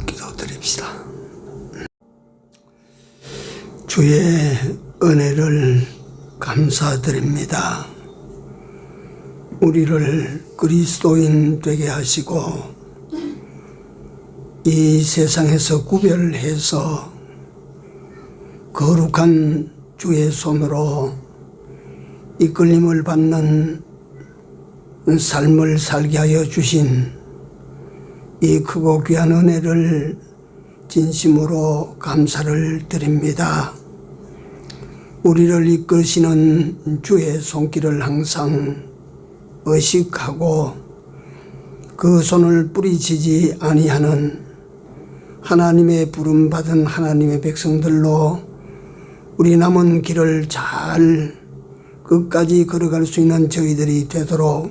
기도드립시다. 주의 은혜를 감사드립니다. 우리를 그리스도인 되게 하시고 이 세상에서 구별해서 거룩한 주의 손으로 이끌림을 받는 삶을 살게 하여 주신 이 크고 귀한 은혜를 진심으로 감사를 드립니다. 우리를 이끄시는 주의 손길을 항상 의식하고 그 손을 뿌리치지 아니하는 하나님의 부름받은 하나님의 백성들로 우리 남은 길을 잘 끝까지 걸어갈 수 있는 저희들이 되도록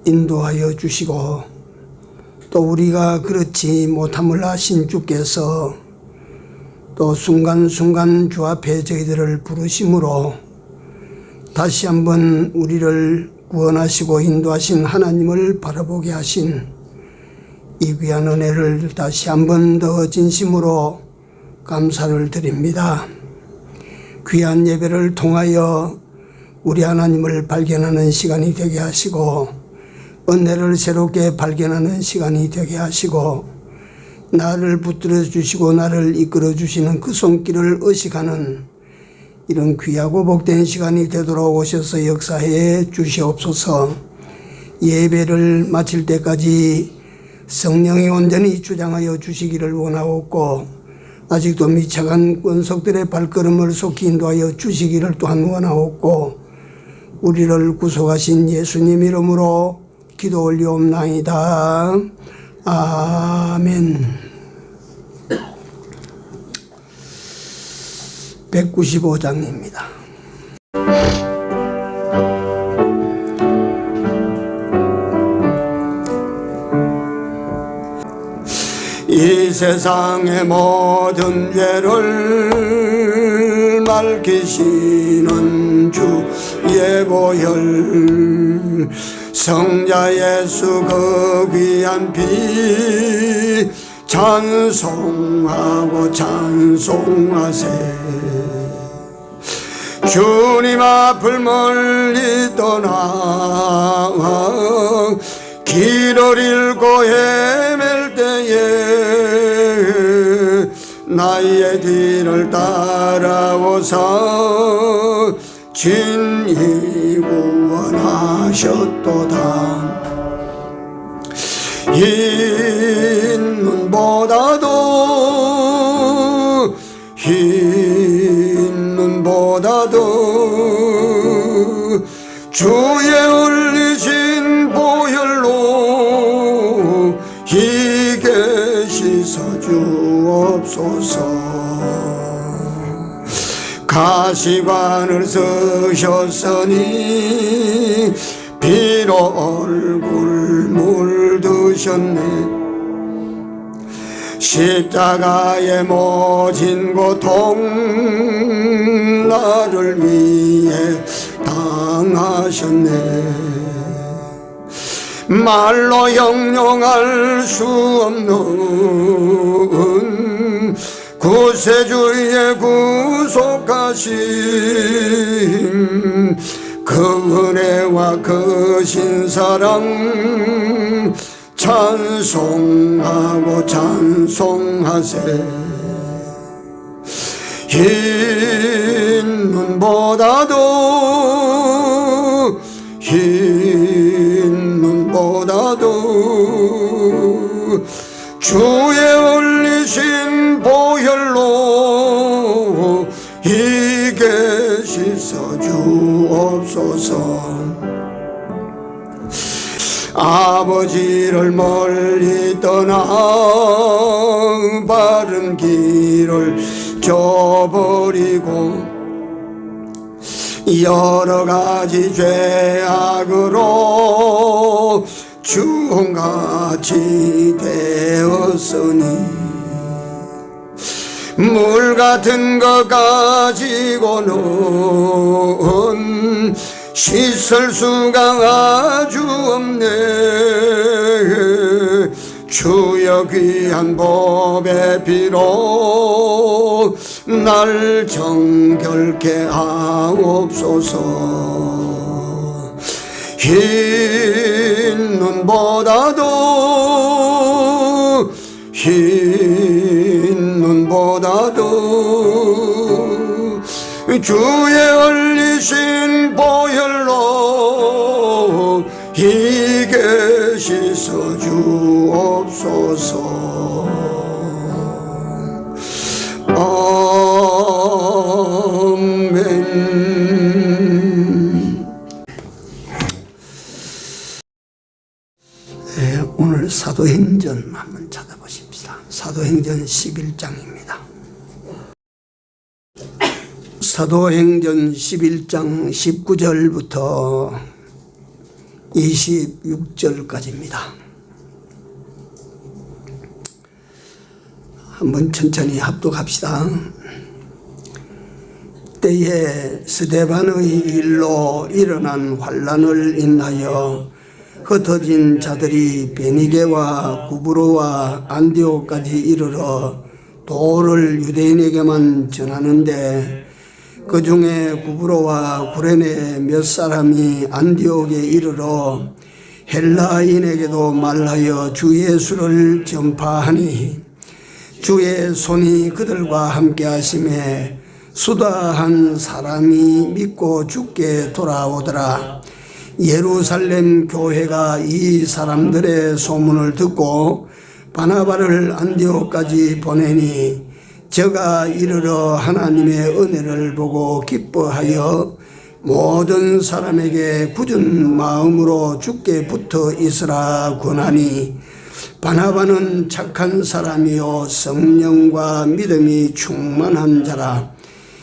인도하여 주시고, 또 우리가 그렇지 못함을 아신 주께서 또 순간순간 주 앞에 저희들을 부르심으로 다시 한번 우리를 구원하시고 인도하신 하나님을 바라보게 하신 이 귀한 은혜를 다시 한번 더 진심으로 감사를 드립니다. 귀한 예배를 통하여 우리 하나님을 발견하는 시간이 되게 하시고, 은혜를 새롭게 발견하는 시간이 되게 하시고, 나를 붙들어 주시고 나를 이끌어 주시는 그 손길을 의식하는 이런 귀하고 복된 시간이 되도록 오셔서 역사해 주시옵소서. 예배를 마칠 때까지 성령이 온전히 주장하여 주시기를 원하옵고, 아직도 미착한 권속들의 발걸음을 속히 인도하여 주시기를 또한 원하옵고, 우리를 구속하신 예수님 이름으로 기도 올리옵나이다. 아멘. 195장입니다. 이 세상의 모든 죄를 맑히시는 주의 보혈, 성자 예수 그 귀한 피 찬송하고 찬송하세. 주님 앞을 멀리 떠나 길을 잃고 헤맬 때에 나의 뒤를 따라오사 진히 구원하셨도다. 흰 눈보다도 주의 흘리신 보혈로 희게 씻어 주옵소서. 가시관을 쓰셨으니 피로 얼굴 물드셨네. 십자가에 모진 고통 나를 위해 당하셨네. 말로 형용할 수 없는 구세주의 구속하심, 그 은혜와 그 신사랑 찬송하고 찬송하세. 흰 눈보다도 주의 흘리신 보혈로 희게 씻어 주옵소서. 아버지를 멀리 떠나 바른 길을 저버리고 여러 가지 죄악으로 주홍같이 되었으니 물 같은 것 가지고는 씻을 수가 아주 없네. 주여 주여 귀한 법의 피로 날 정결케 하옵소서. 흰 눈보다도 주의 흘리신 보혈로 이게 씻어 주옵소서. 아멘. 오늘 사도행전 한번 찾아보십시다. 사도행전 11장입니다. 사도행전 11장 19절부터 26절까지입니다. 한번 천천히 합독합시다. 때에 스데반의 일로 일어난 환란을 인하여 흩어진 자들이 베니게와 구브로와 안디옥까지 이르러 도를 유대인에게만 전하는데, 그 중에 구브로와 구레네 몇 사람이 안디옥에 이르러 헬라인에게도 말하여 주 예수를 전파하니, 주의 손이 그들과 함께 하심에 수다한 사람이 믿고 주께 돌아오더라. 예루살렘 교회가 이 사람들의 소문을 듣고 바나바를 안디옥까지 보내니, 저가 이르러 하나님의 은혜를 보고 기뻐하여 모든 사람에게 굳은 마음으로 주께 붙어 있으라 권하니, 바나바는 착한 사람이요 성령과 믿음이 충만한 자라.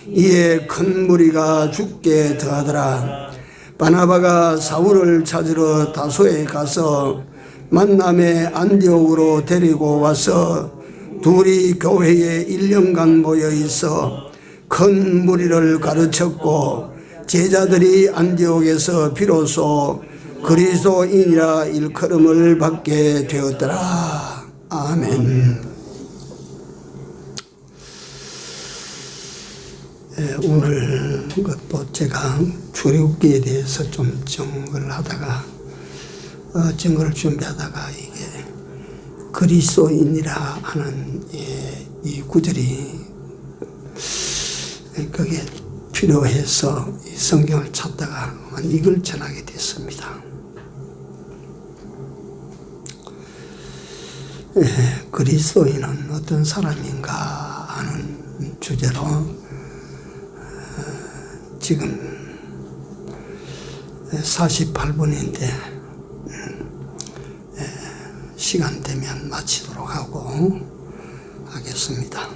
이에 큰 무리가 주께 더하더라. 바나바가 사울을 찾으러 다소에 가서 만남의 안디옥으로 데리고 와서 둘이 교회에 1년간 모여 있어 큰 무리를 가르쳤고, 제자들이 안디옥에서 비로소 그리스도인이라 일컬음을 받게 되었더라. 아멘. 오늘 또 제가 출애굽기에 대해서 좀 증거를 준비하다가 이게 그리스도인이라 하는 이 구절이 그게 필요해서 이 성경을 찾다가 이걸 전하게 됐습니다. 그리스도인은 어떤 사람인가 하는 주제로 지금 48분인데 시간 되면 마치도록 하겠습니다.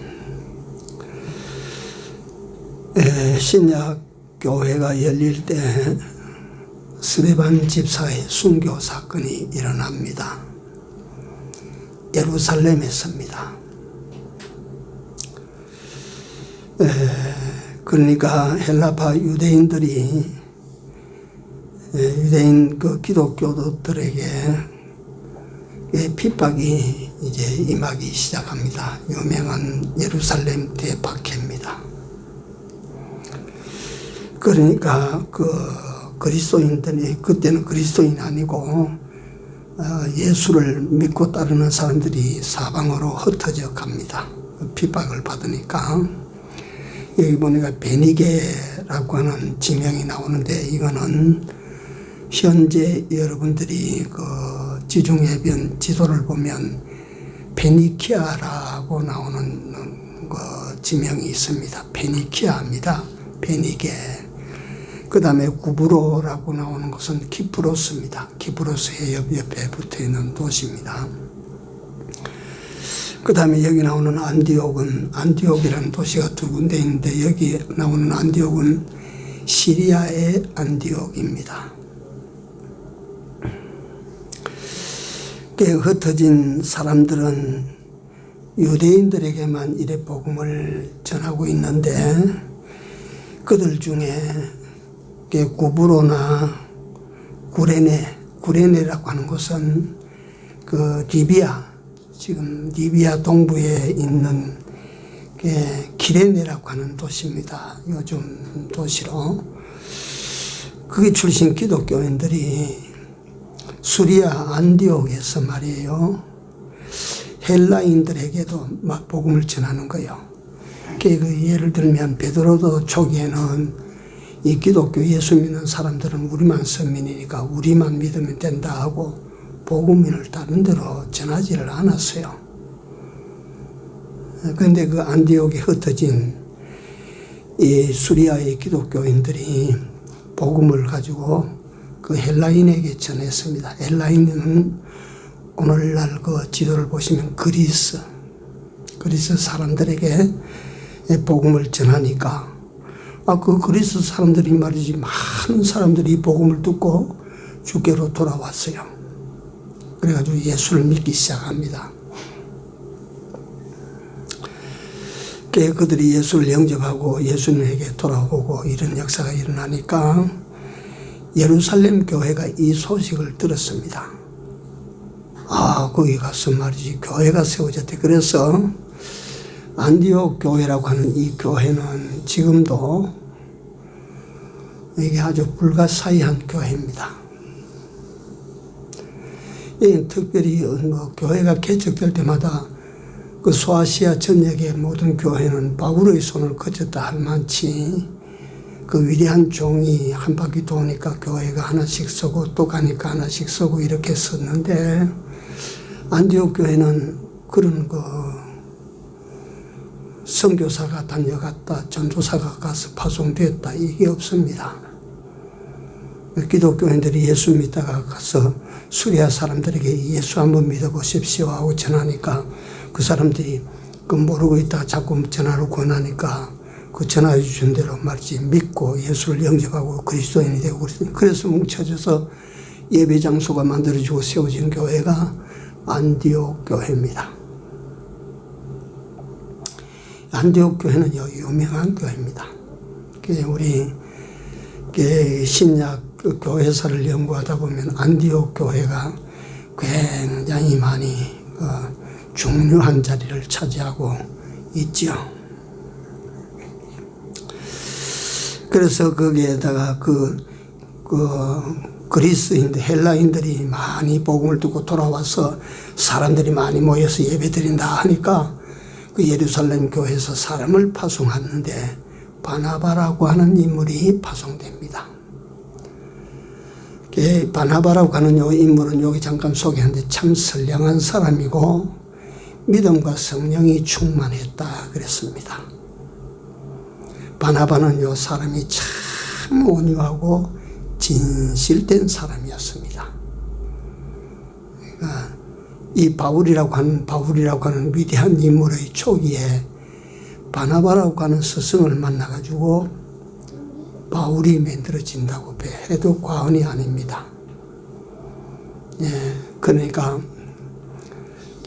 신약 교회가 열릴 때 스데반 집사의 순교 사건이 일어납니다. 예루살렘에서입니다. 그러니까 헬라파 유대인 그 기독교도들에게 핍박이 이제 임하기 시작합니다. 유명한 예루살렘 대박해입니다. 그러니까 그 그리스도인들이, 그때는 그리스도인이 아니고 예수를 믿고 따르는 사람들이 사방으로 흩어져 갑니다. 핍박을 받으니까. 여기 보니까 베니게라고 하는 지명이 나오는데, 이거는 현재 여러분들이 그 지중해변 지도를 보면 페니키아라고 나오는 그 지명이 있습니다. 페니키아입니다. 베니게. 그 다음에 구브로라고 나오는 것은 키프로스입니다. 키프로스의 옆에 붙어 있는 도시입니다. 그 다음에 여기 나오는 안디옥이라는 도시가 두 군데 있는데, 여기 나오는 안디옥은 시리아의 안디옥입니다. 흩어진 사람들은 유대인들에게만 이래 복음을 전하고 있는데, 그들 중에 구브로나 구레네라고 하는 곳은 그 리비아, 지금 리비아 동부에 있는 기레네라고 하는 도시입니다. 요즘 도시로. 거기 출신 기독교인들이 수리아 안디옥에서 말이에요. 헬라인들에게도 막 복음을 전하는 거예요. 예를 들면 베드로도 초기에는 이 기독교 예수 믿는 사람들은 우리만 선민이니까 우리만 믿으면 된다 하고 복음을 다른 데로 전하지를 않았어요. 그런데 그 안디옥에 흩어진 이 수리아의 기독교인들이 복음을 가지고 그 헬라인에게 전했습니다. 헬라인은 오늘날 그 지도를 보시면 그리스 사람들에게 복음을 전하니까 그 그리스 사람들이 말이지 많은 사람들이 복음을 듣고 주께로 돌아왔어요. 그래가지고 예수를 믿기 시작합니다. 그들이 예수를 영접하고 예수님에게 돌아오고 이런 역사가 일어나니까 예루살렘 교회가 이 소식을 들었습니다. 거기 가서 말이지 교회가 세워졌대. 그래서 안디옥 교회라고 하는 이 교회는 지금도 이게 아주 불가사의한 교회입니다. 특별히 교회가 개척될 때마다 그 소아시아 전역의 모든 교회는 바울의 손을 거쳤다 할 만치 그 위대한 종이 한 바퀴 도니까 교회가 하나씩 서고 또 가니까 하나씩 서고 이렇게 섰는데 안디옥 교회는 그런 선교사가 다녀갔다 전도사가 가서 파송됐다 이게 없습니다. 기독교인들이 예수 믿다가 가서 수리아 사람들에게 예수 한번 믿어보십시오 하고 전하니까 그 사람들이 모르고 있다가 자꾸 전화로 권하니까 그 전화해 주신 대로 말이지 믿고 예수를 영접하고 그리스도인이 되고 그래서 뭉쳐져서 예배 장소가 만들어지고 세워진 교회가 안디옥 교회입니다. 안디옥 교회는 유명한 교회입니다. 우리 신약 교회사를 연구하다 보면 안디옥 교회가 굉장히 많이 중요한 자리를 차지하고 있지요. 그래서 거기에다가 그리스인들, 헬라인들이 많이 복음을 듣고 돌아와서 사람들이 많이 모여서 예배드린다 하니까 그 예루살렘 교회에서 사람을 파송하는데 바나바라고 하는 인물이 파송됩니다. 바나바라고 하는 이 인물은 여기 잠깐 소개하는데 참 선량한 사람이고 믿음과 성령이 충만했다 그랬습니다. 바나바는 이 사람이 참 온유하고 진실된 사람이었습니다. 그러니까 이 바울이라고 하는 위대한 인물의 초기에 바나바라고 하는 스승을 만나가지고 바울이 만들어진다고 해도 과언이 아닙니다. 그러니까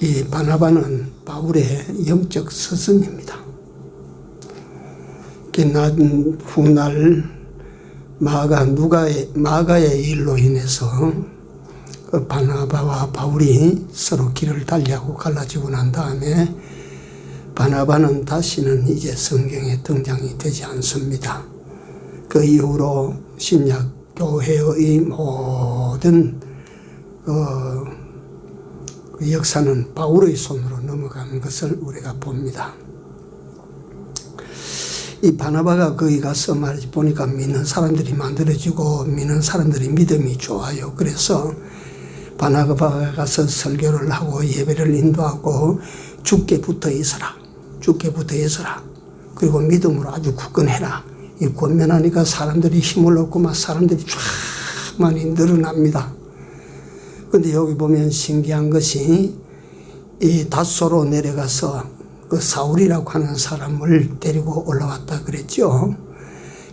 이 바나바는 바울의 영적 스승입니다. 훗날 마가의 일로 인해서 그 바나바와 바울이 서로 길을 달리하고 갈라지고 난 다음에 바나바는 다시는 이제 성경에 등장이 되지 않습니다. 그 이후로 신약 교회의 모든 그 역사는 바울의 손으로 넘어가는 것을 우리가 봅니다. 이 바나바가 거기 가서 말이지 보니까 믿는 사람들이 만들어지고 믿는 사람들이 믿음이 좋아요. 그래서 바나바가 가서 설교를 하고 예배를 인도하고 주께 붙어 있어라. 그리고 믿음으로 아주 굳건해라. 이 권면하니까 사람들이 힘을 얻고 막 사람들이 쫙 많이 늘어납니다. 근데 여기 보면 신기한 것이 이 닷소로 내려가서 그 사울이라고 하는 사람을 데리고 올라왔다 그랬죠.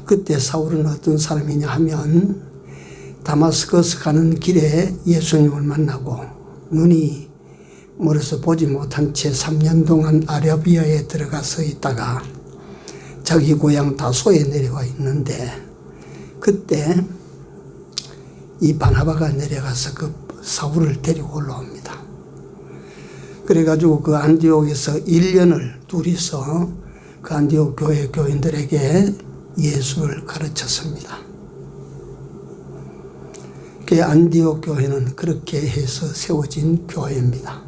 그때 사울은 어떤 사람이냐 하면 다마스커스 가는 길에 예수님을 만나고 눈이 멀어서 보지 못한 채 3년 동안 아라비아에 들어가서 있다가 자기 고향 다소에 내려와 있는데 그때 이 바나바가 내려가서 그 사울을 데리고 올라옵니다. 그래가지고 그 안디옥에서 1년을 둘이서 그 안디옥 교회 교인들에게 예수를 가르쳤습니다. 그 안디옥 교회는 그렇게 해서 세워진 교회입니다.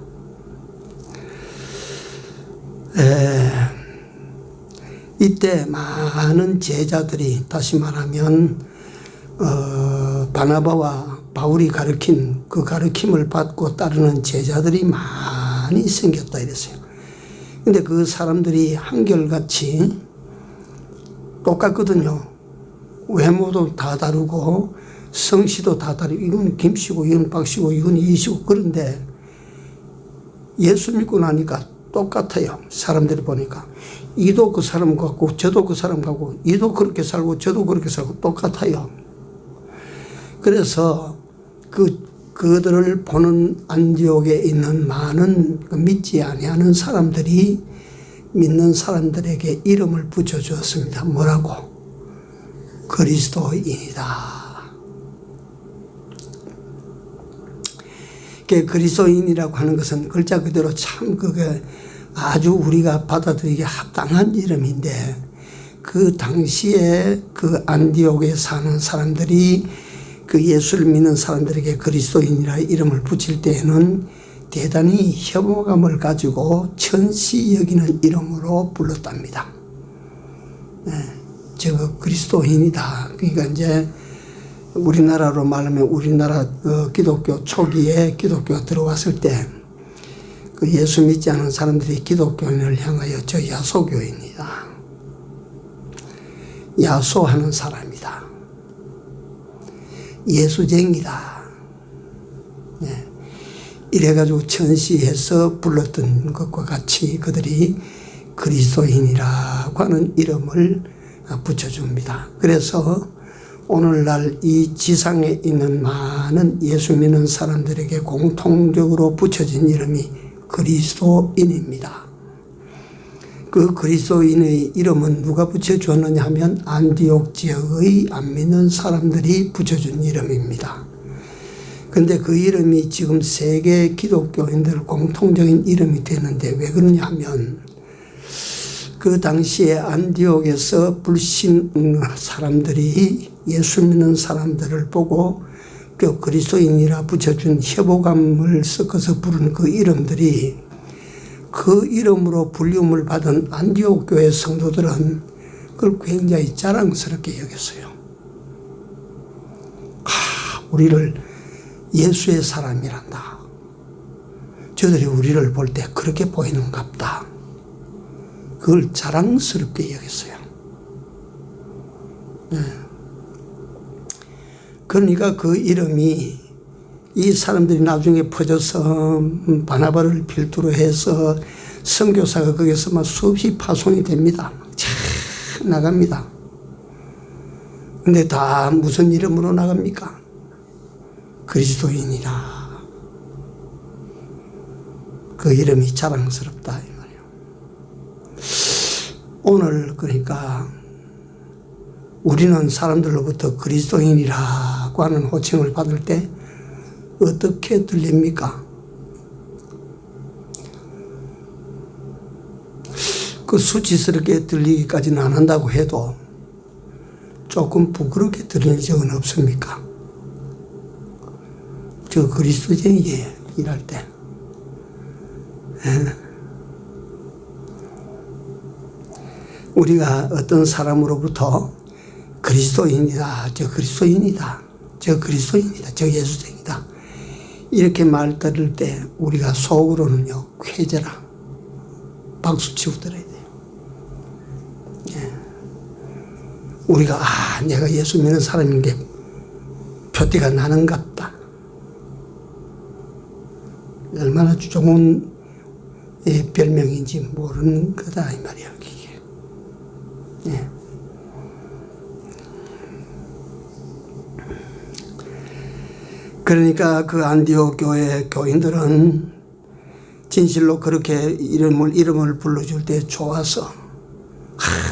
이때 많은 제자들이, 다시 말하면 바나바와 바울이 가르친 그 가르침을 받고 따르는 제자들이 많이 생겼다 이랬어요. 근데 그 사람들이 한결같이 똑같거든요. 외모도 다 다르고 성씨도 다 다르고, 이건 김씨고 이건 박씨고 이건 이씨고. 그런데 예수 믿고 나니까 똑같아요. 사람들이 보니까 이도 그 사람 같고 저도 그 사람 같고, 이도 그렇게 살고 저도 그렇게 살고 똑같아요. 그래서 그들을 보는 안디옥에 있는 많은 믿지 아니하는 사람들이 믿는 사람들에게 이름을 붙여주었습니다. 뭐라고? 그리스도인이다. 그리스도인이라고 하는 것은 글자 그대로 참 그게 아주 우리가 받아들이기 합당한 이름인데, 그 당시에 그 안디옥에 사는 사람들이 그 예수를 믿는 사람들에게 그리스도인이라 이름을 붙일 때에는 대단히 혐오감을 가지고 천시 여기는 이름으로 불렀답니다. 저거 그리스도인이다. 그러니까 이제 우리나라로 말하면 우리나라 기독교 초기에 기독교가 들어왔을 때 그 예수 믿지 않은 사람들이 기독교인을 향하여 저 야소교인이다. 야소하는 사람이다. 예수쟁이다. 이래가지고 천시해서 불렀던 것과 같이 그들이 그리스도인이라고 하는 이름을 붙여줍니다. 그래서 오늘날 이 지상에 있는 많은 예수 믿는 사람들에게 공통적으로 붙여진 이름이 그리스도인입니다. 그 그리스도인의 이름은 누가 붙여주었느냐 하면 안디옥 지역의 안 믿는 사람들이 붙여준 이름입니다. 근데 그 이름이 지금 세계 기독교인들 공통적인 이름이 되는데 왜 그러냐 하면, 그 당시에 안디옥에서 불신 사람들이 예수 믿는 사람들을 보고 그 그리스도인이라 붙여준 혐오감을 섞어서 부른 그 이름들이, 그 이름으로 불림을 받은 안디옥 교회 성도들은 그걸 굉장히 자랑스럽게 여겼어요. 우리를 예수의 사람이란다. 저들이 우리를 볼 때 그렇게 보이는갑다. 그걸 자랑스럽게 여겼어요. 그러니까 그 이름이 이 사람들이 나중에 퍼져서 바나바를 필두로 해서 선교사가 거기서 막 수없이 파송이 됩니다. 참 나갑니다. 근데 다 무슨 이름으로 나갑니까? 그리스도인이라. 그 이름이 자랑스럽다 이 말이에요. 오늘 그러니까 우리는 사람들로부터 그리스도인이라고 하는 호칭을 받을 때 어떻게 들립니까? 그 수치스럽게 들리기까지는 안 한다고 해도 조금 부끄럽게 들릴 적은 없습니까? 저 그리스도쟁이에요, 일할 때. 우리가 어떤 사람으로부터 그리스도인이다, 저 그리스도인이다, 저 그리스도인이다, 저 예수쟁이다 이렇게 말 들을 때 우리가 속으로는요 쾌재라 박수치고 들어야 돼요. 우리가 내가 예수 믿는 사람인 게 표티가 나는갑다. 얼마나 좋은 별명인지 모르는 거다 이 말이야 이게. 그러니까 그 안디옥 교회 교인들은 진실로 그렇게 이름을 불러줄 때 좋아서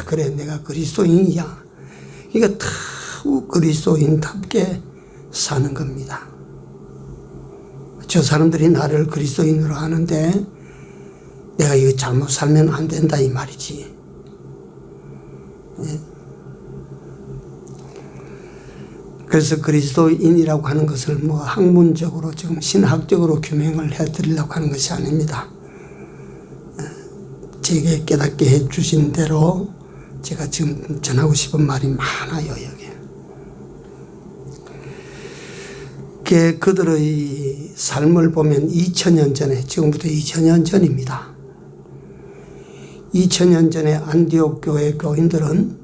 그래 내가 그리스도인이야. 그러니까 다 그리스도인답게 사는 겁니다. 저 사람들이 나를 그리스도인으로 하는데 내가 이거 잘못 살면 안 된다 이 말이지. 예. 그래서 그리스도인이라고 하는 것을 뭐 학문적으로 지금 신학적으로 규명을 해드리려고 하는 것이 아닙니다. 제게 깨닫게 해주신 대로 제가 지금 전하고 싶은 말이 많아요, 여기. 그들의 삶을 보면 2000년 전에, 지금부터 2000년 전입니다. 2000년 전에 안디옥 교회 교인들은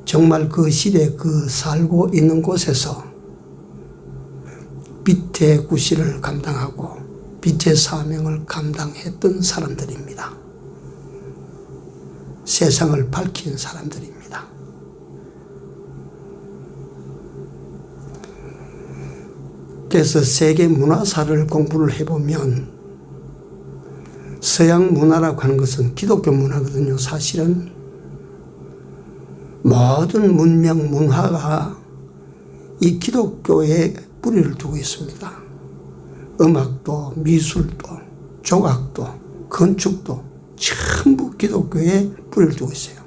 정말 그 시대 그 살고 있는 곳에서 빛의 구실을 감당하고 빛의 사명을 감당했던 사람들입니다. 세상을 밝힌 사람들입니다. 그래서 세계 문화사를 공부를 해보면 서양 문화라고 하는 것은 기독교 문화거든요. 사실은 모든 문명 문화가 이 기독교에 뿌리를 두고 있습니다. 음악도 미술도 조각도 건축도 전부 기독교에 뿌리를 두고 있어요.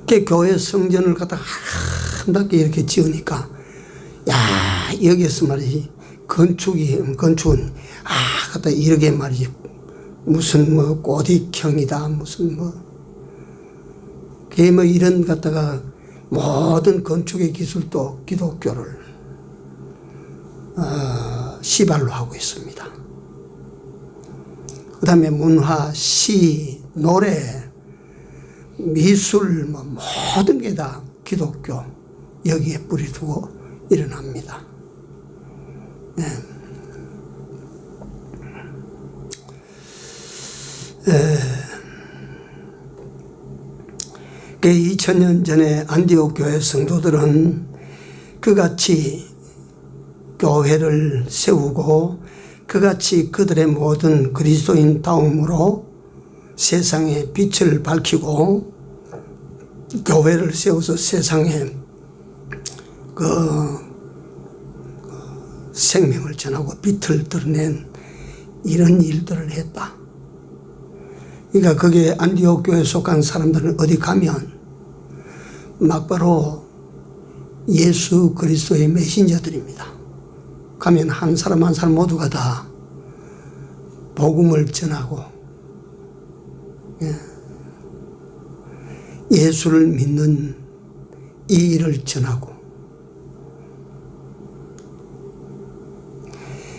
그 교회 성전을 갖다 한답게 이렇게 지으니까 야 여기에서 말이지 건축은 갖다 이렇게 말이지 무슨 뭐 고딕형이다 무슨 뭐 그게 뭐 이런 갖다가 모든 건축의 기술도 기독교를 시발로 하고 있습니다. 그 다음에 문화, 시, 노래, 미술 뭐 모든 게 다 기독교 여기에 뿌리 두고 일어납니다. 네. 2000년 전에 안디옥 교회 성도들은 그같이 교회를 세우고 그같이 그들의 모든 그리스도인다움으로 세상에 빛을 밝히고 교회를 세워서 세상에 생명을 전하고 빛을 드러낸 이런 일들을 했다. 그러니까 그게 안디옥 교회에 속한 사람들은 어디 가면 막바로 예수 그리스도의 메신저들입니다. 가면 한 사람 한 사람 모두가 다 복음을 전하고 예수를 믿는 이 일을 전하고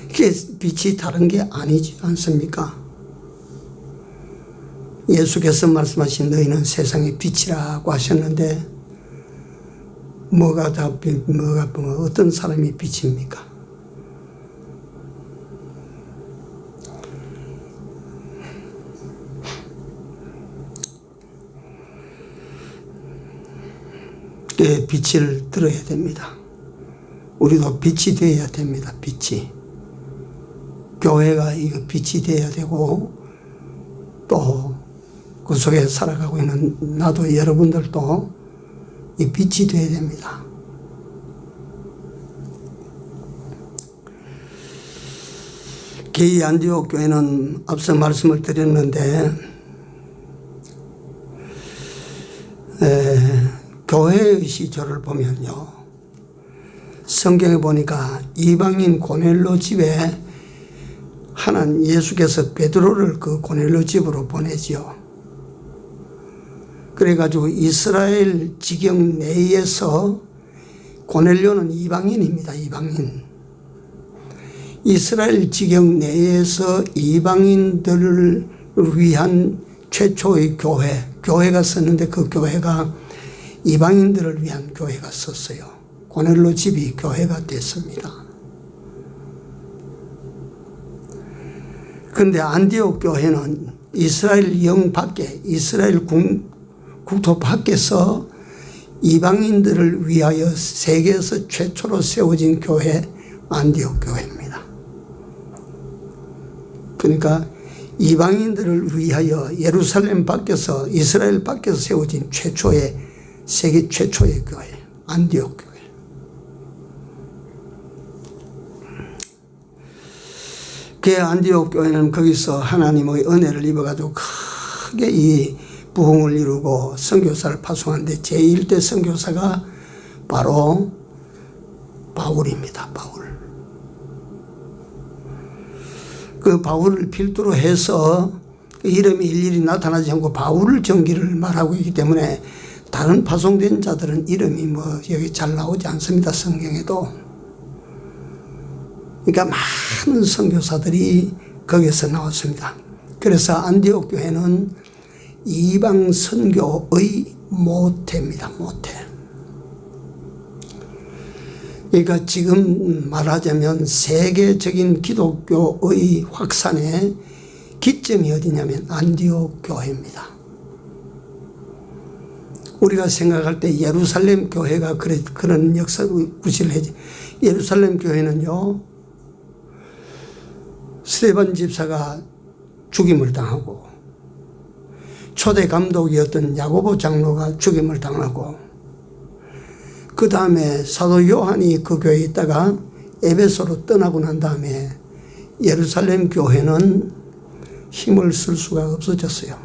그게 빛이 다른 게 아니지 않습니까? 예수께서 말씀하신 너희는 세상의 빛이라고 하셨는데 뭐가 어떤 사람이 빛입니까? 빛을 들어야 됩니다. 우리도 빛이 되어야 됩니다. 빛이. 교회가 이거 빛이 되어야 되고 또 그 속에 살아가고 있는 나도 여러분들도 이 빛이 되어야 됩니다. 이 안디옥 교회는 앞서 말씀을 드렸는데 교회의 시조를 보면요, 성경에 보니까 이방인 고넬료 집에 하나님 예수께서 베드로를 그 고넬료 집으로 보내지요. 그래가지고 이스라엘 지경 내에서 고넬료는 이방인입니다. 이방인. 이스라엘 지경 내에서 이방인들을 위한 최초의 교회가 썼는데 그 교회가 이방인들을 위한 교회가 썼어요. 고넬료 집이 교회가 됐습니다. 그런데 안디옥 교회는 이스라엘 영 밖에, 이스라엘 국토 밖에서 이방인들을 위하여 세계에서 최초로 세워진 교회 안디옥 교회입니다. 그러니까 이방인들을 위하여 예루살렘 밖에서 이스라엘 밖에서 세워진 세계 최초의 교회 안디옥 교회. 그 안디옥 교회는 거기서 하나님의 은혜를 입어가지고 크게 이 부흥을 이루고 선교사를 파송하는데 제1대 선교사가 바로 바울입니다. 바울. 그 바울을 필두로 해서 그 이름이 일일이 나타나지 않고 바울을 정기를 말하고 있기 때문에 다른 파송된 자들은 이름이 뭐 여기 잘 나오지 않습니다. 성경에도. 그러니까 많은 선교사들이 거기서 나왔습니다. 그래서 안디옥 교회는 이방 선교의 모태입니다. 모태. 그러니까 지금 말하자면 세계적인 기독교의 확산의 기점이 어디냐면 안디옥 교회입니다. 우리가 생각할 때 예루살렘 교회가 그런 역사를 구실을 해지. 예루살렘 교회는요, 스데반 집사가 죽임을 당하고 초대 감독이었던 야고보 장로가 죽임을 당하고 그 다음에 사도 요한이 그 교회에 있다가 에베소로 떠나고 난 다음에 예루살렘 교회는 힘을 쓸 수가 없어졌어요.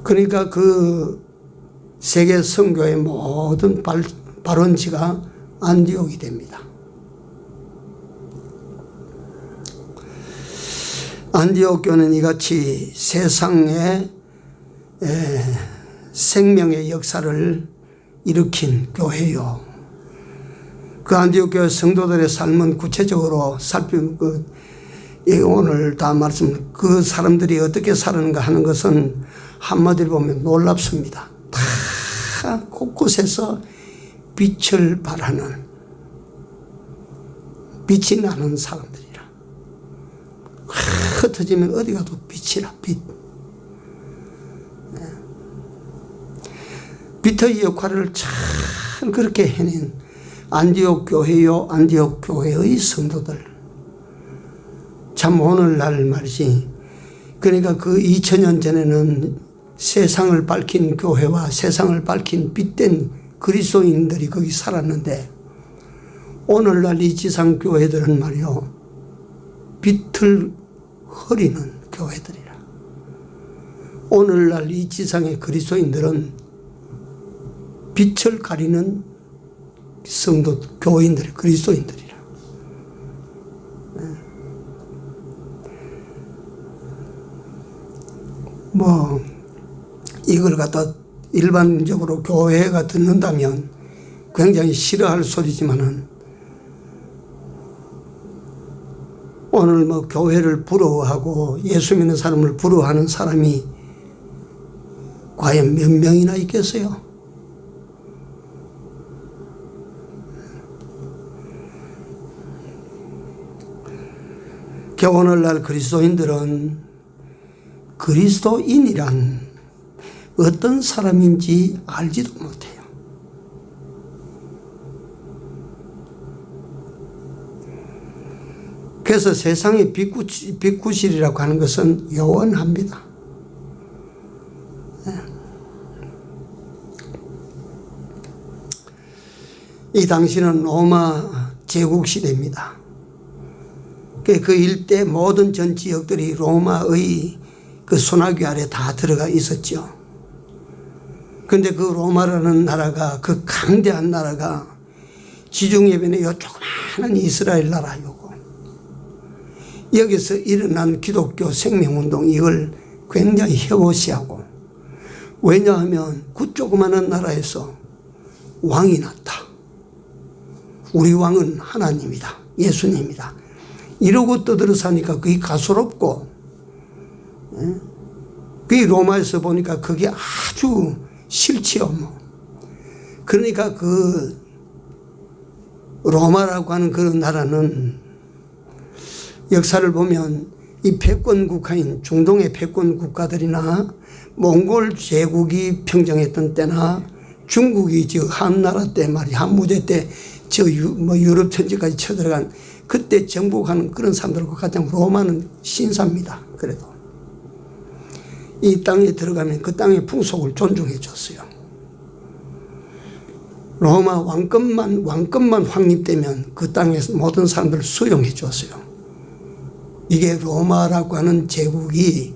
그러니까 그 세계 선교의 모든 발원지가 안디옥이 됩니다. 안디옥 교회는 이같이 세상에 생명의 역사를 일으킨 교회요. 그 안디옥 교회 성도들의 삶은 구체적으로 오늘 다 말씀, 그 사람들이 어떻게 사는가 하는 것은 한마디로 보면 놀랍습니다. 다 곳곳에서 빛을 발하는, 빛이 나는 사람들이라. 흩어지면 어디 가도 빛이라, 빛. 빛의 역할을 잘 그렇게 해낸 안디옥 교회요, 안디옥 교회의 성도들. 참 오늘날 말이지. 그러니까 그 2000년 전에는 세상을 밝힌 교회와 세상을 밝힌 빛된 그리스도인들이 거기 살았는데 오늘날 이 지상 교회들은 말이요, 빛을 흐리는 교회들이라. 오늘날 이 지상의 그리스도인들은 빛을 가리는 성도, 교인들, 그리스도인들이라. 뭐 이걸 갖다 일반적으로 교회가 듣는다면 굉장히 싫어할 소리지만은 오늘 뭐 교회를 부러워하고 예수 믿는 사람을 부러워하는 사람이 과연 몇 명이나 있겠어요? 오늘날 그리스도인들은 그리스도인이란 어떤 사람인지 알지도 못해요. 그래서 세상의 빛구실이라고 하는 것은 요원합니다. 이 당시는 로마 제국 시대입니다. 그 일대 모든 전 지역들이 로마의 그 손아귀 아래 다 들어가 있었죠. 그런데 그 로마라는 나라가, 그 강대한 나라가 지중해변의 요 조그마한 이스라엘 나라 요거 여기서 일어난 기독교 생명운동 이걸 굉장히 혐오시하고, 왜냐하면 그 조그마한 나라에서 왕이 났다. 우리 왕은 하나님이다. 예수님이다. 이러고 떠들어사니까 그게 가소롭고, 그게 로마에서 보니까 그게 아주 싫지요. 뭐. 그러니까 그 로마라고 하는 그런 나라는 역사를 보면 이 패권 국가인 중동의 패권 국가들이나 몽골 제국이 평정했던 때나 중국이 저 한나라 때 말이 한무제 때 저 유럽 천지까지 쳐들어간 그때 정복하는 그런 사람들과 가장 로마는 신사입니다. 그래도 이 땅에 들어가면 그 땅의 풍속을 존중해 줬어요. 로마 왕권만 확립되면 그 땅에서 모든 사람들을 수용해 줬어요. 이게 로마라고 하는 제국이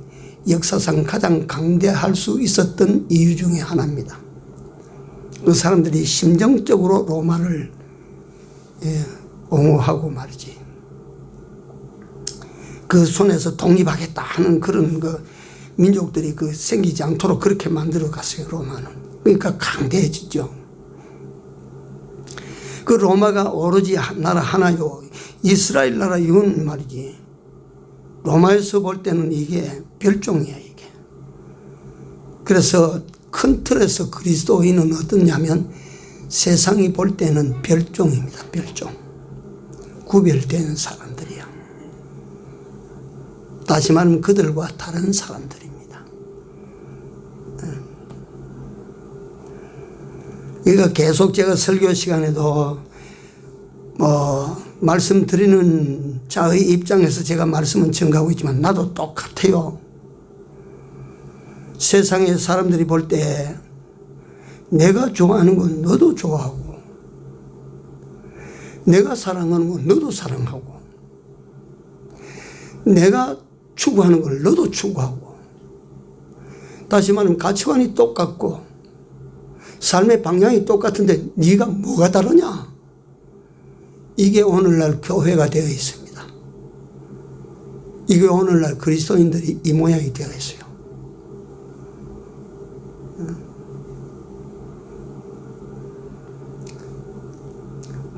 역사상 가장 강대할 수 있었던 이유 중에 하나입니다. 그 사람들이 심정적으로 로마를 옹호하고 말이지. 그 손에서 독립하겠다 하는 그런 그 민족들이 그 생기지 않도록 그렇게 만들어 갔어요, 로마는. 그러니까 강대해지죠. 그 로마가 오로지 나라 하나요. 이스라엘 나라 이건 말이지. 로마에서 볼 때는 이게 별종이야, 이게. 그래서 큰 틀에서 그리스도인은 어떠냐면 세상이 볼 때는 별종입니다, 별종. 구별되는 사람들이야. 다시 말하면 그들과 다른 사람들입니다. 그러니까 계속 제가 설교 시간에도 말씀드리는 자의 입장에서 제가 말씀은 전가하고 있지만 나도 똑같아요. 세상의 사람들이 볼 때 내가 좋아하는 건 너도 좋아하고 내가 사랑하는 건 너도 사랑하고 내가 추구하는 걸 너도 추구하고 다시 말하면 가치관이 똑같고 삶의 방향이 똑같은데 네가 뭐가 다르냐? 이게 오늘날 교회가 되어 있습니다. 이게 오늘날 그리스도인들이 이 모양이 되어 있어요.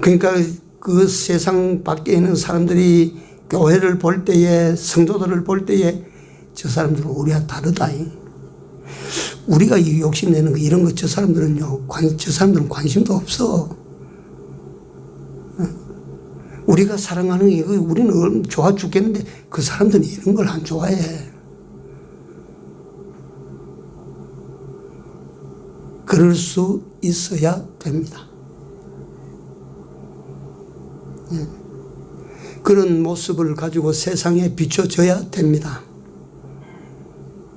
그러니까 그 세상 밖에 있는 사람들이 교회를 볼 때에 성도들을 볼 때에 저 사람들은 우리와 다르다. 우리가 이 욕심내는 거 이런 거 저 사람들은요 저 사람들은 관심도 없어. 우리가 사랑하는 게 우리는 좋아 죽겠는데 그 사람들은 이런 걸 안 좋아해. 그럴 수 있어야 됩니다. 그런 모습을 가지고 세상에 비춰져야 됩니다.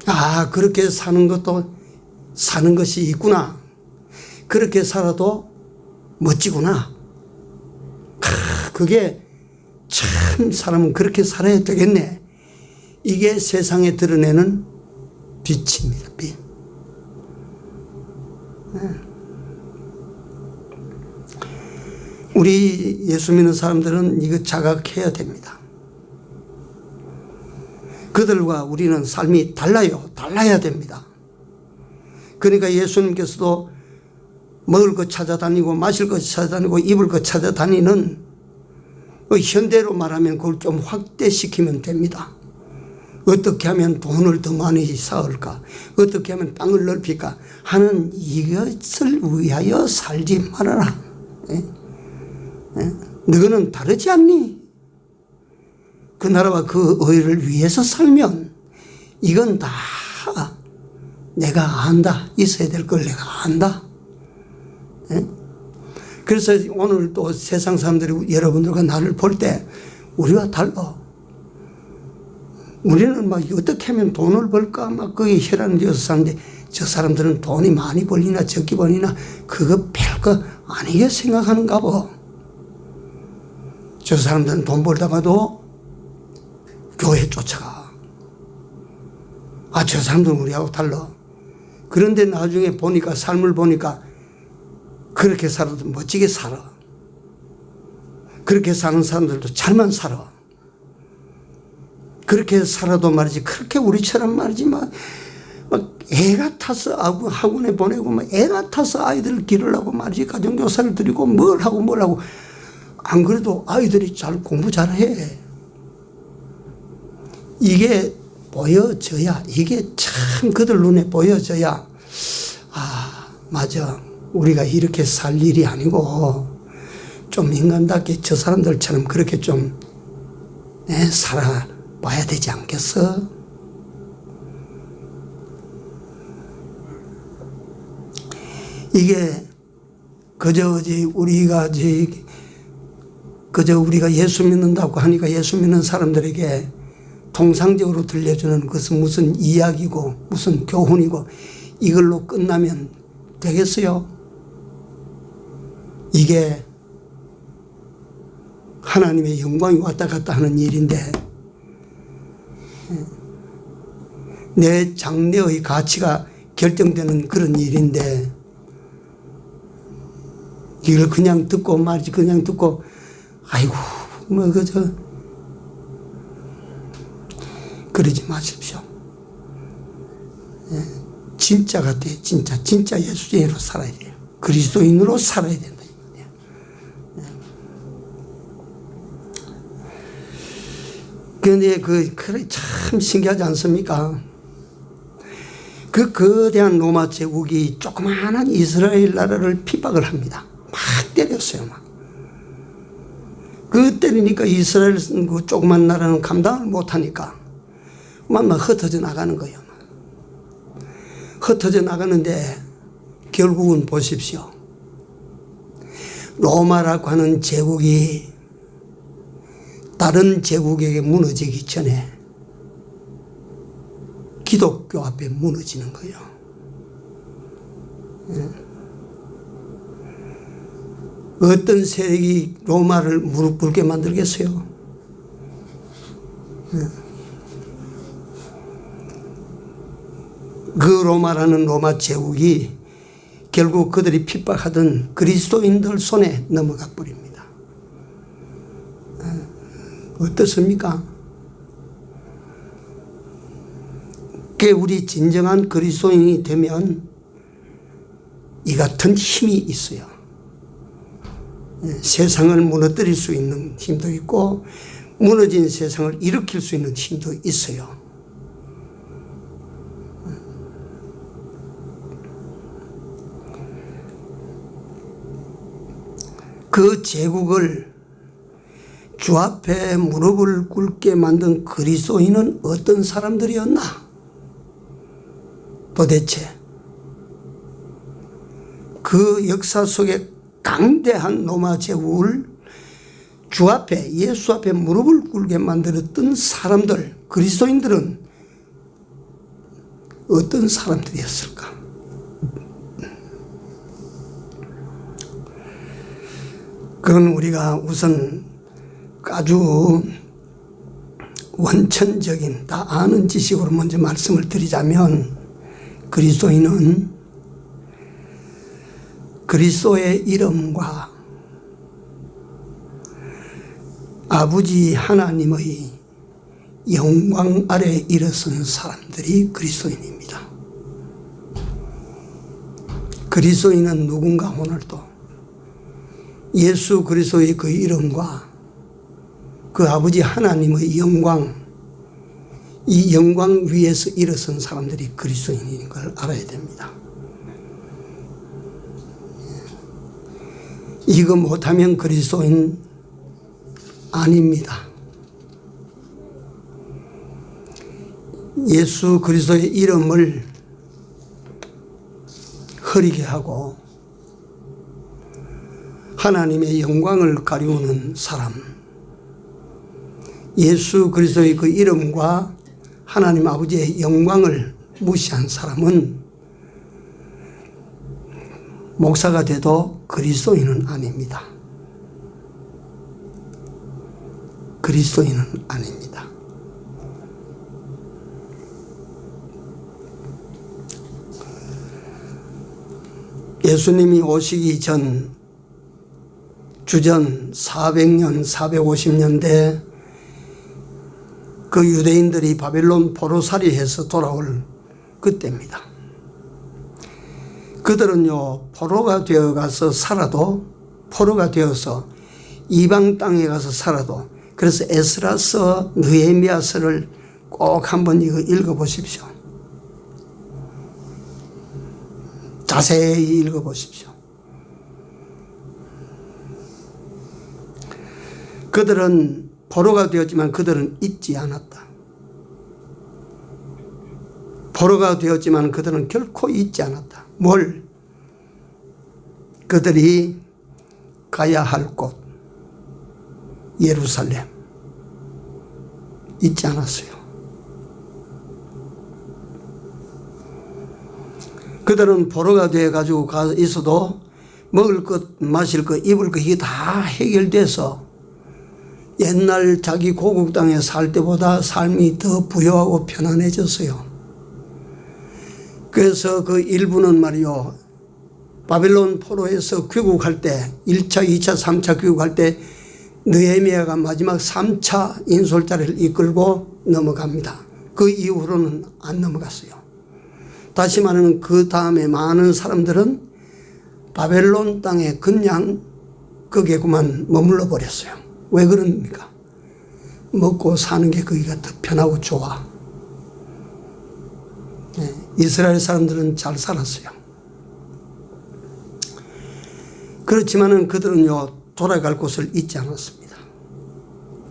아, 그렇게 사는 것이 있구나. 그렇게 살아도 멋지구나. 그게 참 사람은 그렇게 살아야 되겠네. 이게 세상에 드러내는 빛입니다. 빛. 우리 예수 믿는 사람들은 이거 자각해야 됩니다. 그들과 우리는 삶이 달라요. 달라야 됩니다. 그러니까 예수님께서도 먹을 것 찾아다니고 마실 것 찾아다니고 입을 것 찾아다니는 현대로 말하면 그걸 좀 확대시키면 됩니다. 어떻게 하면 돈을 더 많이 쌓을까? 어떻게 하면 땅을 넓힐까? 하는 이것을 위하여 살지 말아라. 너희는 다르지 않니? 그 나라와 그 의를 위해서 살면 이건 다 내가 안다. 있어야 될 걸 내가 안다. 그래서 오늘 또 세상 사람들이 여러분들과 나를 볼 때 우리와 달라. 우리는 막 어떻게 하면 돈을 벌까 막 거기에 혈안을 지어서 사는데 저 사람들은 돈이 많이 벌리나 적게 벌리나 그거 별거 아니게 생각하는가 봐. 저 사람들은 돈 벌다가도 교회 쫓아가. 아, 저 사람들은 우리하고 달라. 그런데 나중에 보니까 삶을 보니까 그렇게 살아도 멋지게 살아. 그렇게 사는 사람들도 잘만 살아. 그렇게 살아도 말이지 그렇게 우리처럼 말이지 막 애 같아서 학원에 보내고 막 애 같아서 아이들을 기르려고 말이지 가정교사를 드리고 뭘 하고 안 그래도 아이들이 잘 공부 잘해. 이게 보여져야 이게 참 그들 눈에 보여져야 아 맞아 우리가 이렇게 살 일이 아니고 좀 인간답게 저 사람들처럼 그렇게 좀 살아봐야 되지 않겠어? 이게 그저 우리가 예수 믿는다고 하니까 예수 믿는 사람들에게 통상적으로 들려주는 것은 무슨 이야기고 무슨 교훈이고 이걸로 끝나면 되겠어요? 이게 하나님의 영광이 왔다 갔다 하는 일인데, 내 장래의 가치가 결정되는 그런 일인데, 이걸 그냥 듣고 말이지, 그냥 듣고 아이고 뭐 그저 그러지 마십시오. 진짜 같아요. 진짜 예수님으로 살아야 돼요. 그리스도인으로 살아야 된다. 그런데 그래 참 신기하지 않습니까? 그 거대한 로마 제국이 조그마한 이스라엘 나라를 핍박을 합니다. 막 때렸어요. 막. 그 때리니까 이스라엘 그 조그만 나라는 감당을 못하니까 막 흩어져 나가는 거예요. 흩어져 나가는데 결국은 보십시오. 로마라고 하는 제국이 다른 제국에게 무너지기 전에 기독교 앞에 무너지는 거예요. 어떤 세력이 로마를 무릎 꿇게 만들겠어요? 그 로마라는 로마 제국이 결국 그들이 핍박하던 그리스도인들 손에 넘어가 버립니다. 어떻습니까? 우리 진정한 그리스도인이 되면 이 같은 힘이 있어요. 세상을 무너뜨릴 수 있는 힘도 있고 무너진 세상을 일으킬 수 있는 힘도 있어요. 그 제국을 주 앞에 무릎을 꿇게 만든 그리스도인은 어떤 사람들이었나? 도대체 그 역사 속에 강대한 로마 제국을 주 앞에 예수 앞에 무릎을 꿇게 만들었던 사람들, 그리스도인들은 어떤 사람들이었을까? 그건 우리가 우선 아주 원천적인 다 아는 지식으로 먼저 말씀을 드리자면, 그리스도인은 그리스도의 이름과 아버지 하나님의 영광 아래 일어선 사람들이 그리스도인입니다. 그리스도인은 누군가 오늘도 예수 그리스도의 그 이름과 그 아버지 하나님의 영광, 이 영광 위에서 일어선 사람들이 그리스도인인 걸 알아야 됩니다. 이거 못하면 그리스도인 아닙니다. 예수 그리스도의 이름을 흐리게 하고 하나님의 영광을 가리우는 사람, 예수 그리스도의 그 이름과 하나님 아버지의 영광을 무시한 사람은 목사가 돼도 그리스도인은 아닙니다. 그리스도인은 아닙니다. 예수님이 오시기 전 주전 400년, 450년대 그 유대인들이 바벨론 포로살이해서 돌아올 그때입니다. 그들은요, 포로가 되어가서 살아도, 포로가 되어서 이방 땅에 가서 살아도, 그래서 에스라서, 느헤미야서를 꼭 한번 이거 읽어보십시오. 자세히 읽어보십시오. 그들은 포로가 되었지만 그들은 잊지 않았다. 포로가 되었지만 그들은 결코 잊지 않았다. 뭘? 그들이 가야 할 곳, 예루살렘. 잊지 않았어요. 그들은 포로가 되어가지고 가 있어도 먹을 것, 마실 것, 입을 것 이게 다 해결돼서 옛날 자기 고국 땅에 살 때보다 삶이 더 부유하고 편안해졌어요. 그래서 그 일부는 말이요, 바벨론 포로에서 귀국할 때 1차, 2차, 3차 귀국할 때 느헤미야가 마지막 3차 인솔자를 이끌고 넘어갑니다. 그 이후로는 안 넘어갔어요. 다시 말하면 그 다음에 많은 사람들은 바벨론 땅에 그냥 거기에 그만 머물러 버렸어요. 왜 그럽니까? 먹고 사는 게 거기가 더 편하고 좋아. 이스라엘 사람들은 잘 살았어요. 그렇지만은 그들은요, 돌아갈 곳을 잊지 않았습니다.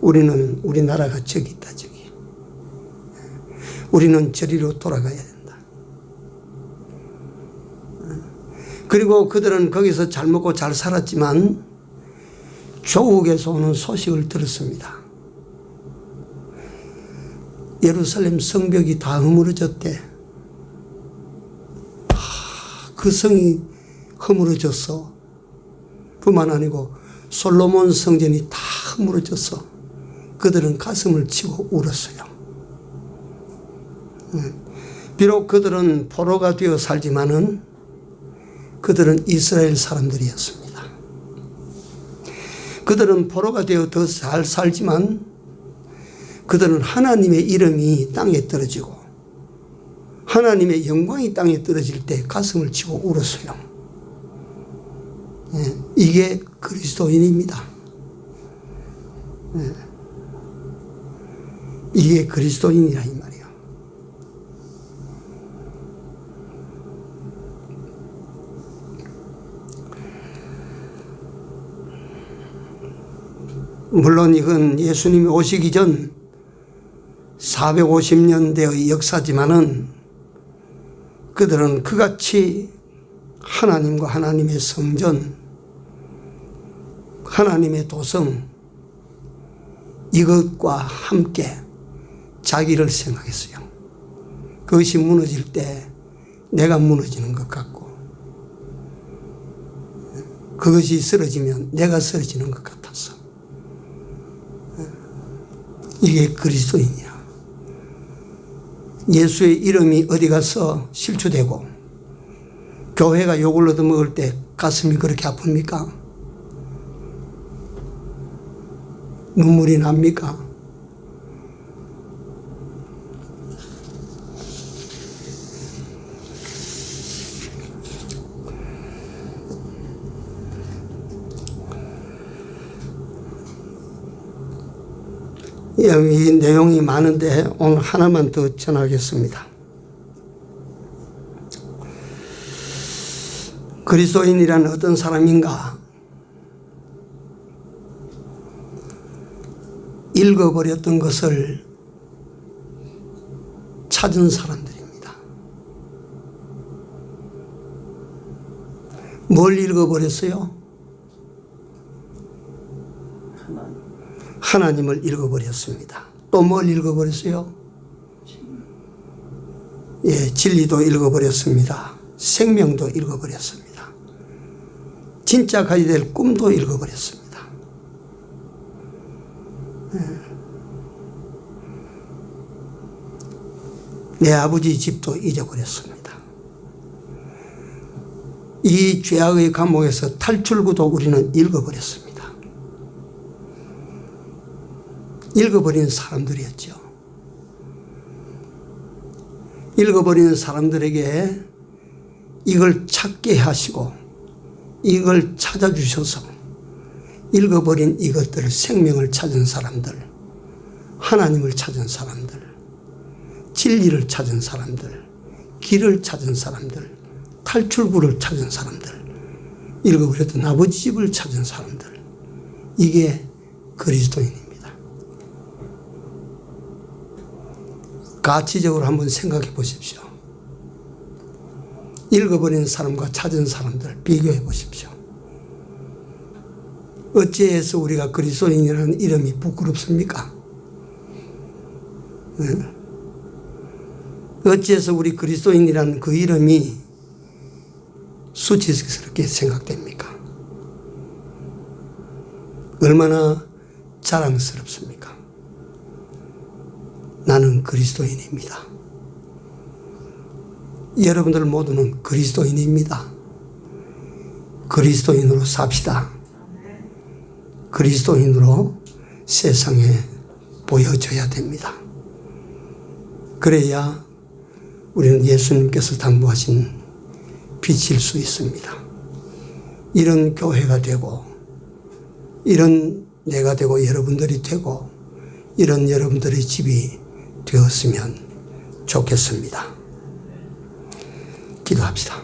우리나라가 저기 있다, 저기. 우리는 저리로 돌아가야 된다. 그리고 그들은 거기서 잘 먹고 잘 살았지만 조국에서 오는 소식을 들었습니다. 예루살렘 성벽이 다 허물어졌대. 그 성이 허물어졌어. 뿐만 아니고 솔로몬 성전이 다 허물어졌어. 그들은 가슴을 치고 울었어요. 비록 그들은 포로가 되어 살지만은 그들은 이스라엘 사람들이었습니다. 그들은 포로가 되어 더 잘 살지만 그들은 하나님의 이름이 땅에 떨어지고 하나님의 영광이 땅에 떨어질 때 가슴을 치고 울었어요. 이게 그리스도인입니다. 이게 그리스도인이라 이 말이에요. 물론 이건 예수님이 오시기 전 450년대의 역사지만은 그들은 그같이 하나님과 하나님의 성전, 하나님의 도성 이것과 함께 자기를 생각했어요. 그것이 무너질 때 내가 무너지는 것 같고 그것이 쓰러지면 내가 쓰러지는 것 같아서 이게 그리스도인이야. 예수의 이름이 어디 가서 실추되고 교회가 욕을 얻어먹을 때 가슴이 그렇게 아픕니까? 눈물이 납니까? 이 내용이 많은데 오늘 하나만 더 전하겠습니다. 그리스도인이란 어떤 사람인가? 읽어버렸던 것을 찾은 사람들입니다. 뭘 읽어버렸어요? 하나님을 읽어버렸습니다. 또 뭘 읽어버렸어요? 진리도 읽어버렸습니다. 생명도 읽어버렸습니다. 진짜 가야 될 꿈도 읽어버렸습니다. 내 아버지 집도 잊어버렸습니다. 이 죄악의 감옥에서 탈출구도 우리는 읽어버렸습니다. 읽어버린 사람들이었죠. 읽어버리는 사람들에게 이걸 찾게 하시고 이걸 찾아주셔서 읽어버린 이것들을 생명을 찾은 사람들, 하나님을 찾은 사람들, 진리를 찾은 사람들, 길을 찾은 사람들, 탈출구를 찾은 사람들, 읽어버렸던 아버지 집을 찾은 사람들, 이게 그리스도인입니다. 가치적으로 한번 생각해 보십시오. 읽어버린 사람과 찾은 사람들 비교해 보십시오. 어찌해서 우리가 그리스도인이라는 이름이 부끄럽습니까? 어찌해서 우리 그리스도인이라는 그 이름이 수치스럽게 생각됩니까? 얼마나 자랑스럽습니까? 나는 그리스도인입니다. 여러분들 모두는 그리스도인입니다. 그리스도인으로 삽시다. 그리스도인으로 세상에 보여져야 됩니다. 그래야 우리는 예수님께서 당부하신 빛일 수 있습니다. 이런 교회가 되고, 이런 내가 되고 여러분들이 되고, 이런 여러분들의 집이 되었으면 좋겠습니다. 기도합시다.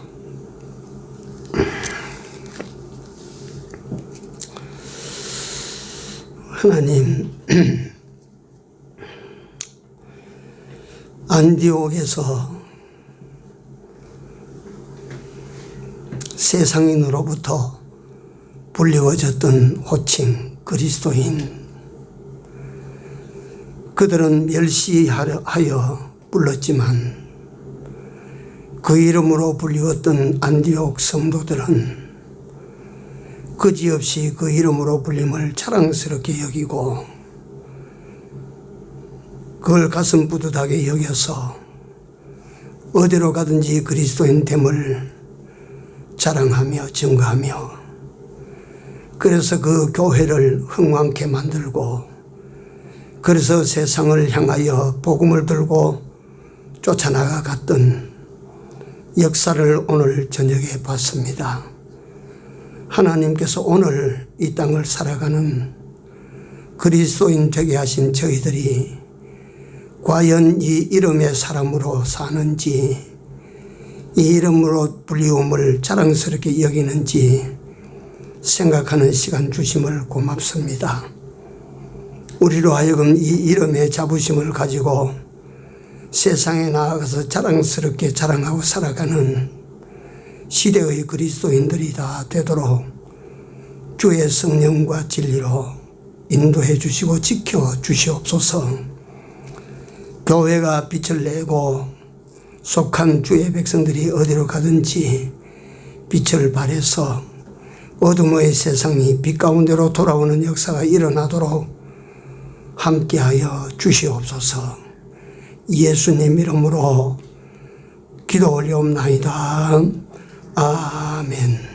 하나님, 안디옥에서 세상인으로부터 불리워졌던 호칭 그리스도인, 그들은 멸시하여 불렀지만 그 이름으로 불리웠던 안디옥 성도들은 그지없이 그 이름으로 불림을 자랑스럽게 여기고 그걸 가슴 뿌듯하게 여겨서 어디로 가든지 그리스도인 됨을 자랑하며 증거하며, 그래서 그 교회를 흥왕케 만들고, 그래서 세상을 향하여 복음을 들고 쫓아나가 갔던 역사를 오늘 저녁에 봤습니다. 하나님께서 오늘 이 땅을 살아가는 그리스도인 되게 하신 저희들이 과연 이 이름의 사람으로 사는지, 이 이름으로 불리움을 자랑스럽게 여기는지 생각하는 시간 주심을 고맙습니다. 우리로 하여금 이 이름의 자부심을 가지고 세상에 나아가서 자랑스럽게 자랑하고 살아가는 시대의 그리스도인들이 다 되도록 주의 성령과 진리로 인도해 주시고 지켜 주시옵소서. 교회가 빛을 내고 속한 주의 백성들이 어디로 가든지 빛을 발해서 어둠의 세상이 빛 가운데로 돌아오는 역사가 일어나도록 함께하여 주시옵소서. 예수님 이름으로 기도 올리옵나이다. 아멘.